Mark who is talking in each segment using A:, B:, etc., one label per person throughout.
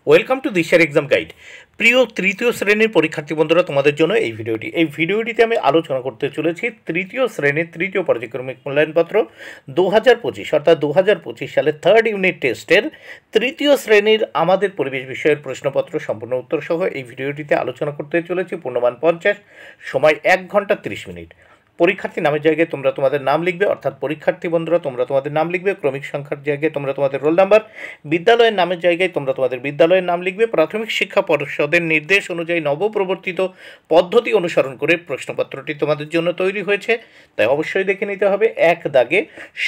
A: Welcome to দিশার exam guide. প্রিয় তৃতীয় শ্রেণীর পরীক্ষার্থী বন্ধুরা, তোমাদের জন্য এই ভিডিওটিতে আমি আলোচনা করতে চলেছি তৃতীয় শ্রেণীর তৃতীয় পর্যায়ক্রমিক মূল্যায়নপত্র 2025 অর্থাৎ 2025 সালের থার্ড ইউনিট টেস্টের তৃতীয় শ্রেণীর আমাদের পরিবেশ বিষয়ের প্রশ্নপত্র সম্পূর্ণ উত্তর সহ এই ভিডিওটিতে আলোচনা করতে চলেছি। পূর্ণমান 50, সময় 1 ঘন্টা 30 মিনিট। পরীক্ষার্থী নামের জায়গায় তোমরা তোমাদের নাম লিখবে, অর্থাৎ পরীক্ষার্থী বন্ধুরা তোমরা তোমাদের নাম লিখবে। ক্রমিক সংখ্যার জায়গায় তোমরা তোমাদের রোল নাম্বার, বিদ্যালয়ের নামের জায়গায় তোমরা তোমাদের বিদ্যালয়ের নাম লিখবে। প্রাথমিক শিক্ষা পর্ষদের নির্দেশ অনুযায়ী নবপ্রবর্তিত পদ্ধতি অনুসরণ করে প্রশ্নপত্রটি তোমাদের জন্য তৈরি হয়েছে, তাই অবশ্যই দেখে নিতে হবে। এক দাগে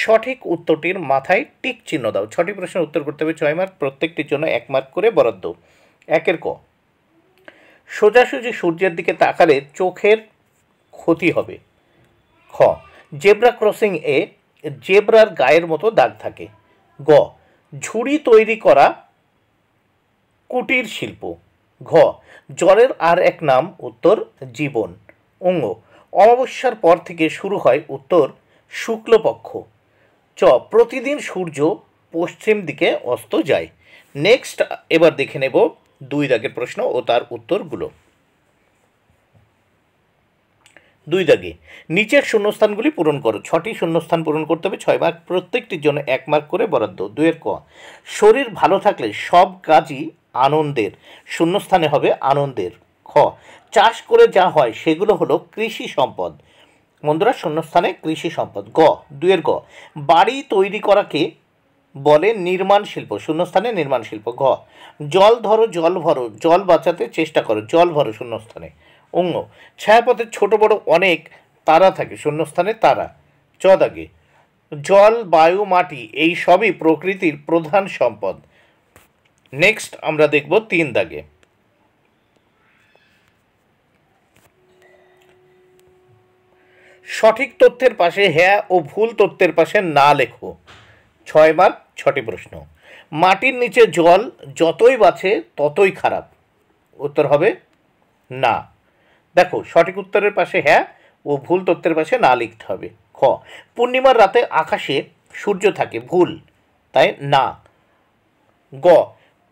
A: সঠিক উত্তরটির মাথায় টিক চিহ্ন দাও। 6টি প্রশ্নের উত্তর করতে হবে 6 মার্ক, প্রত্যেকটির জন্য 1 মার্ক করে বরাদ্দ। একের ক, সোজাসুজি সূর্যের দিকে তাকালে চোখের ক্ষতি হবে। খ, জেব্রা ক্রসিং এ জেব্রার গায়ের মতো দাগ থাকে। গ, ঝুড়ি তৈরি করা কুটির শিল্প। ঘ, জলের আর এক নাম। উত্তর জীবন। অঙ্গ, অমাবস্যার পর থেকে শুরু হয়। উত্তর শুক্লপক্ষ। চ, প্রতিদিন সূর্য পশ্চিম দিকে অস্ত যায়। নেক্সট এবার দেখে নেব 2 দাগের প্রশ্ন ও তার উত্তরগুলো। 2 দাগে নিচের শূন্যস্থানগুলি পূরণ করো। 6টি শূন্যস্থান পূরণ করতে হবে, 6 মার্ক, প্রত্যেকটির জন্য 1 মার্ক করে বরাদ্দ। 2 ক, শরীর ভালো থাকলে সব কাজই আনন্দের। শূন্যস্থানে হবে আনন্দের। খ, চাষ করে যা হয় সেগুলো হলো কৃষি সম্পদ। বন্ধুরা শূন্যস্থানে কৃষি সম্পদ। 2 গ, বাড়ি তৈরি করাকে বলে নির্মাণ শিল্প। শূন্যস্থানে নির্মাণ শিল্প। ঘ, জল ধরো জল ভরো, জল বাঁচাতে চেষ্টা করো, জল ভরো। শূন্যস্থানে। অঙ্গ, ছায়াপথে ছোট বড় অনেক তারা থাকে। শূন্যস্থানে তারা। চ দাগে, জল বায়ু মাটি এই সবই প্রকৃতির প্রধান সম্পদ। নেক্সট আমরা দেখব 3 দাগে। সঠিক তথ্যের পাশে হ্যাঁ ও ভুল তথ্যের পাশে না লেখো। 6 মার্ক, 6টি প্রশ্ন। মাটির নিচে জল যতই বাঁচে ততই খারাপ। উত্তর হবে না। দেখো সঠিক উত্তরের পাশে হ্যাঁ ও ভুল তথ্যের পাশে না লিখতে হবে। খ, পূর্ণিমার রাতে আকাশে সূর্য থাকে। ভুল, তাই না। গ,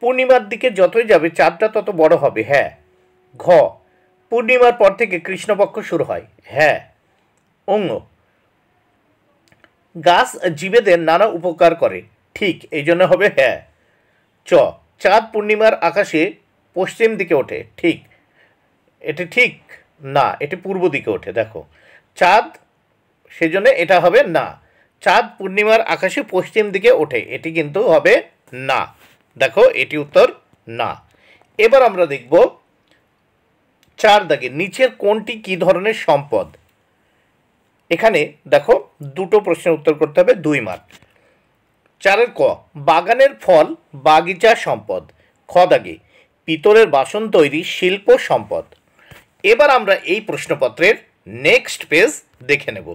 A: পূর্ণিমার দিকে যতই যাবে চাঁদটা তত বড় হবে। হ্যাঁ। ঘ, পূর্ণিমার পর থেকে কৃষ্ণপক্ষ শুরু হয়। হ্যাঁ। অঙ্গ, গাছ জীবেদের নানা উপকার করে। ঠিক, এই জন্য হবে হ্যাঁ। চ, চাঁদ পূর্ণিমার আকাশে পশ্চিম দিকে ওঠে। ঠিক, এটি ঠিক না, এটি পূর্ব দিকে ওঠে। দেখো চাঁদ, সেজন্য এটা হবে না। চাঁদ পূর্ণিমার আকাশে পশ্চিম দিকে ওঠে, এটি কিন্তু হবে না। দেখো এটি উত্তর না। এবার আমরা দেখব 4 দাগে নিচের কোনটি কি ধরনের সম্পদ। এখানে দেখো 2টো প্রশ্নের উত্তর করতে হবে, 2 মার্ক। 4 ক, বাগানের ফল বাগিচা সম্পদ। খ দাগে, পিতলের বাসন তৈরি শিল্প সম্পদ। এবার আমরা এই প্রশ্নপত্রের নেক্সট পেজ দেখে নেব।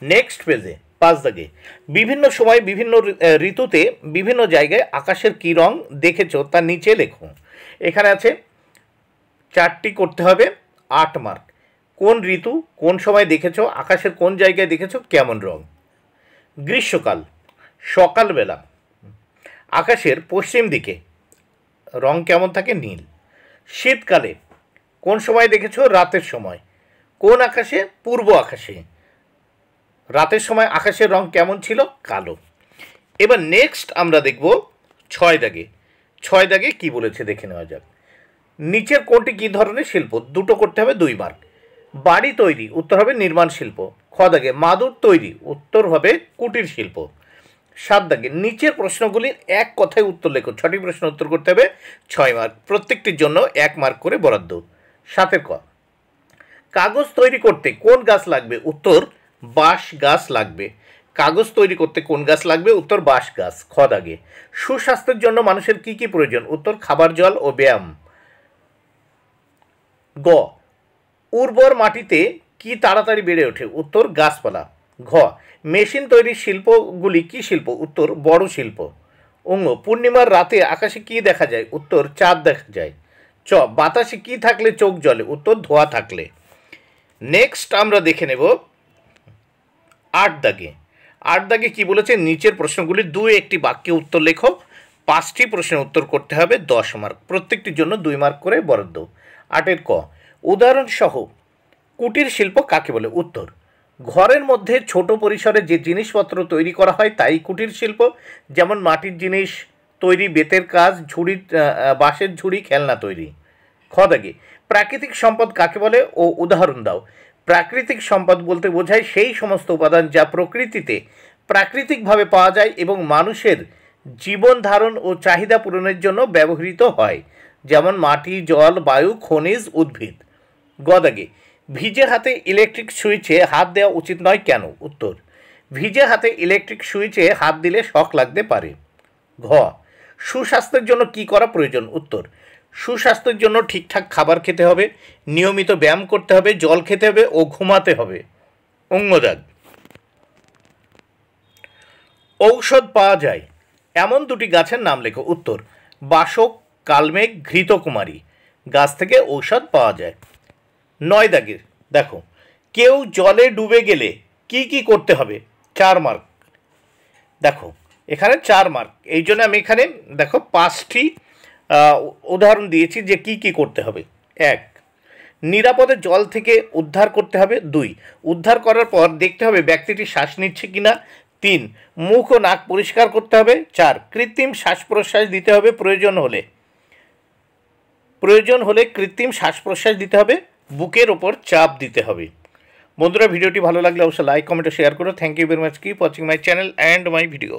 A: নেক্সট পেজে 5 দাগে, বিভিন্ন সময় বিভিন্ন ঋতুতে বিভিন্ন জায়গায় আকাশের কী রং দেখেছ তা নিচে লেখো। এখানে আছে 4টি করতে হবে, 8 মার্ক। কোন ঋতু, কোন সময় দেখেছো, আকাশের কোন জায়গায় দেখেছো, কেমন রং। গ্রীষ্মকাল, সকালবেলা আকাশের পশ্চিম দিকে রং কেমন থাকে, নীল। শীতকালে কোন সময় দেখেছো, রাতের সময়। কোন আকাশে, পূর্ব আকাশে। রাতের সময় আকাশের রং কেমন ছিল, কালো। এবার নেক্সট আমরা দেখব 6 দাগে। 6 দাগে কি বলেছে দেখে নেওয়া যাক। নিচের কোনটি কী ধরনের শিল্প। 2টো করতে হবে, 2 মার্ক। বাড়ি তৈরি, উত্তর হবে নির্মাণ শিল্প। খ দাগে, মাদুর তৈরি, উত্তর হবে কুটির শিল্প। 7 দাগে নিচের প্রশ্নগুলির এক কথায় উত্তর লেখো। 6টি প্রশ্ন উত্তর করতে হবে, 6 মার্ক, প্রত্যেকটির জন্য 1 মার্ক করে বরাদ্দ। 7 ক, কাগজ তৈরি করতে কোন গাছ লাগবে। উত্তর বাঁশ গাছ লাগবে। কাগজ তৈরি করতে কোন গাছ লাগবে, উত্তর বাঁশ গাছ। খ দাগে, সুস্বাস্থ্যের জন্য মানুষের কি কি প্রয়োজন। উত্তর খাবার, জল ও ব্যায়াম। গ, উর্বর মাটিতে কি তাড়াতাড়ি বেড়ে ওঠে। উত্তর গাছপালা। ঘ, মেশিন তৈরির শিল্পগুলি কি শিল্প। উত্তর বড় শিল্প। অঙ্গ, পূর্ণিমার রাতে আকাশে কি দেখা যায়। উত্তর চাঁদ দেখা যায়। চ, বাতাসে কি থাকলে চোখ জ্বলে। উত্তর ধোঁয়া থাকলে। নেক্সট আমরা দেখে নেব 8 দাগে, 8 দাগে কি বলেছে, নিচের প্রশ্নগুলি 2-1টি বাক্যে উত্তর লেখো। 5টি প্রশ্নের উত্তর করতে হবে, 10 মার্ক, প্রত্যেকটির জন্য 2 মার্ক করে বরাদ্দ। 8-এর ক, উদাহরণসহ কুটির শিল্প কাকে বলে? উত্তর, ঘরের মধ্যে ছোট পরিসরে যে জিনিসপত্র তৈরি করা হয় তাই কুটির শিল্প, যেমন মাটির জিনিস তৈরি, বেতের কাজ, ঝুড়ি, বাঁশের ঝুড়ি, খেলনা তৈরি। খ দাগে, প্রাকৃতিক সম্পদ কাকে বলে ও উদাহরণ দাও। প্রাকৃতিক সম্পদ বলতে বোঝায় সেই সমস্ত উপাদান যা প্রকৃতিতে প্রাকৃতিকভাবে পাওয়া যায় এবং মানুষের জীবন ধারণ ও চাহিদা পূরণের জন্য ব্যবহৃত হয়, যেমন মাটি, জল, বায়ু, খনিজ, উদ্ভিদ। গ দাগে, ভিজে হাতে ইলেকট্রিক সুইচে হাত দেওয়া উচিত নয় কেন? উত্তর, ভিজে হাতে ইলেকট্রিক সুইচে হাত দিলে শক লাগতে পারে। ঘ, সুস্বাস্থ্যের জন্য কি করা প্রয়োজন? উত্তর, সুস্বাস্থ্যের জন্য ঠিকঠাক খাবার খেতে হবে, নিয়মিত ব্যায়াম করতে হবে, জল খেতে হবে ও ঘুমাতে হবে। অঙ্গদাগ, ঔষধ পাওয়া যায় এমন 2টি গাছের নাম লেখো। উত্তর, বাসক, কালমেঘ, ঘৃতকুমারী গাছ থেকে ঔষধ পাওয়া যায়। 9 দাগের দেখো, কেউ জলে ডুবে গেলে কি কি করতে হবে? 4 মার্ক। দেখো এখানে 4 মার্ক, এই জন্য আমি এখানে দেখো 5টি উদাহরণ দিয়েছি যে কি কি করতে হবে। 1, নিরাপদে জল থেকে উদ্ধার করতে হবে। 2, উদ্ধার করার পর দেখতে হবে ব্যক্তিটি শ্বাস নিচ্ছে কিনা। 3, মুখ ও নাক পরিষ্কার করতে হবে। 4, কৃত্রিম শ্বাস প্রশ্বাস দিতে হবে প্রয়োজন হলে কৃত্রিম শ্বাস প্রশ্বাস দিতে হবে, বুকের ওপর চাপ দিতে হবে। বন্ধুরা, ভিডিওটি ভালো লাগলে অবশ্যই লাইক, কমেন্ট ও শেয়ার করো। Thank you very much, keep watching my channel and my video.